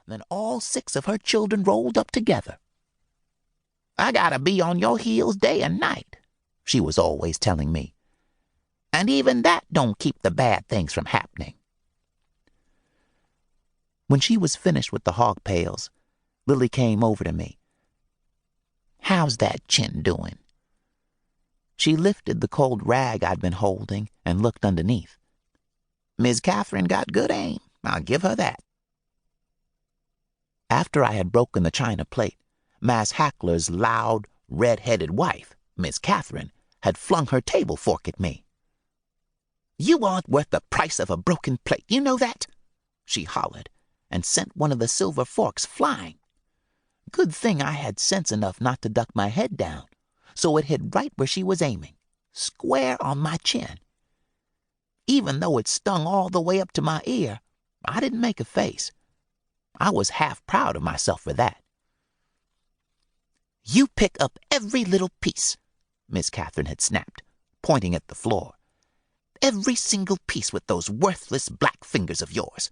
than all 6 of her children rolled up together. "I gotta be on your heels day and night," she was always telling me. "And even that don't keep the bad things from happening." When she was finished with the hog pails, Lily came over to me. "How's that chin doing?" She lifted the cold rag I'd been holding and looked underneath. "Miss Catherine got good aim, I'll give her that." After I had broken the china plate, Master Hackler's loud, red-headed wife, Miss Catherine, had flung her table fork at me. "You aren't worth the price of a broken plate, you know that?" she hollered, and sent one of the silver forks flying. Good thing I had sense enough not to duck my head down, so it hit right where she was aiming, square on my chin. Even though it stung all the way up to my ear, I didn't make a face. I was half proud of myself for that. "You pick up every little piece," Miss Catherine had snapped, pointing at the floor. "Every single piece with those worthless black fingers of yours,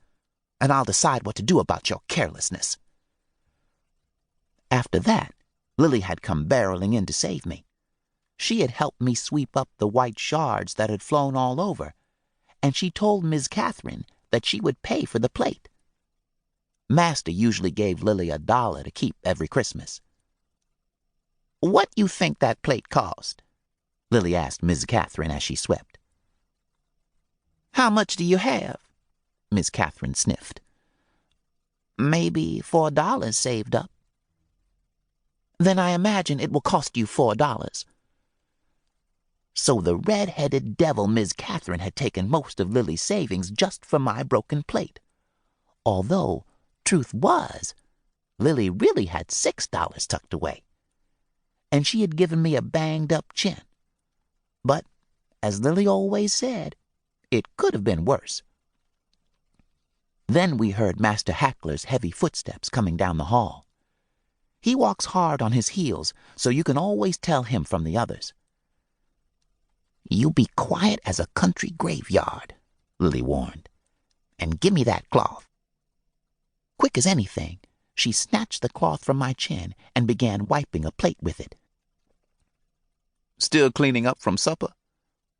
and I'll decide what to do about your carelessness." After that, Lily had come barreling in to save me. She had helped me sweep up the white shards that had flown all over, and she told Miss Catherine that she would pay for the plate. Master usually gave Lily $1 to keep every Christmas. "What you think that plate cost?" Lily asked Miss Catherine as she swept. "How much do you have?" Miss Catherine sniffed. "Maybe $4 saved up." "Then I imagine it will cost you $4. So the red-headed devil Miss Catherine had taken most of Lily's savings just for my broken plate. Although, truth was, Lily really had $6 tucked away. And she had given me a banged-up chin. But, as Lily always said, it could have been worse. Then we heard Master Hackler's heavy footsteps coming down the hall. He walks hard on his heels, so you can always tell him from the others. "You be quiet as a country graveyard," Lily warned, "and give me that cloth." Quick as anything, she snatched the cloth from my chin and began wiping a plate with it. "Still cleaning up from supper?"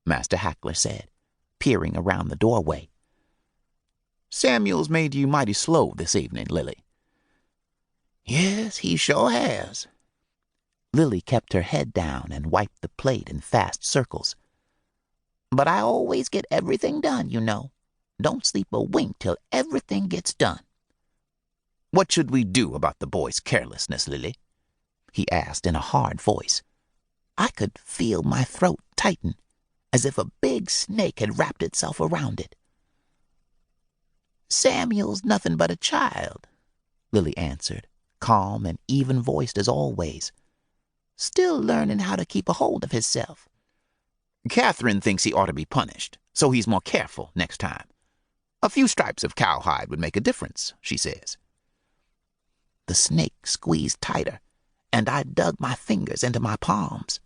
Master Hackler said, peering around the doorway. "Samuel's made you mighty slow this evening, Lily." "Yes, he sure has." Lily kept her head down and wiped the plate in fast circles. "But I always get everything done, you know. Don't sleep a wink till everything gets done." "What should we do about the boy's carelessness, Lily?" he asked in a hard voice. I could feel my throat tighten, as if a big snake had wrapped itself around it. "Samuel's nothing but a child," Lily answered, calm and even-voiced as always. "Still learning how to keep a hold of himself." "Catherine thinks he ought to be punished, so he's more careful next time. A few stripes of cowhide would make a difference, she says." The snake squeezed tighter, and I dug my fingers into my palms.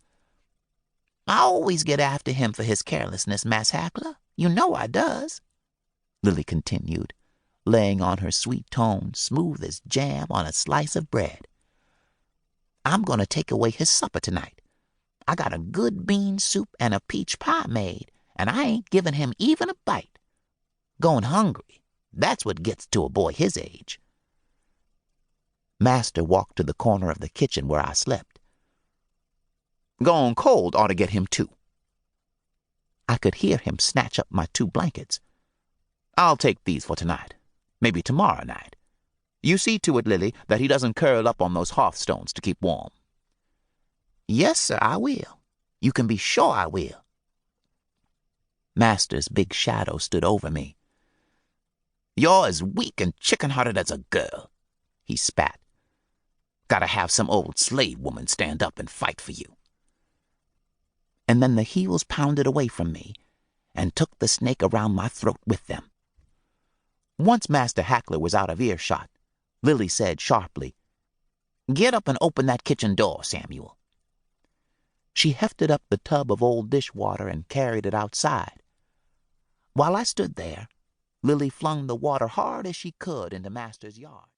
"I always get after him for his carelessness, Master Hackler. You know I does," Lily continued, laying on her sweet tone smooth as jam on a slice of bread. "I'm going to take away his supper tonight. I got a good bean soup and a peach pie made, and I ain't giving him even a bite. Going hungry, that's what gets to a boy his age." Master walked to the corner of the kitchen where I slept. "Gone cold ought to get him too." I could hear him snatch up my 2 blankets. "I'll take these for tonight, maybe tomorrow night. You see to it, Lily, that he doesn't curl up on those hearthstones to keep warm." "Yes, sir, I will. You can be sure I will." Master's big shadow stood over me. "You're as weak and chicken-hearted as a girl," he spat. "Gotta have some old slave woman stand up and fight for you." And then the heels pounded away from me and took the snake around my throat with them. Once Master Hackler was out of earshot, Lily said sharply, "Get up and open that kitchen door, Samuel." She hefted up the tub of old dishwater and carried it outside. While I stood there, Lily flung the water hard as she could into Master's yard.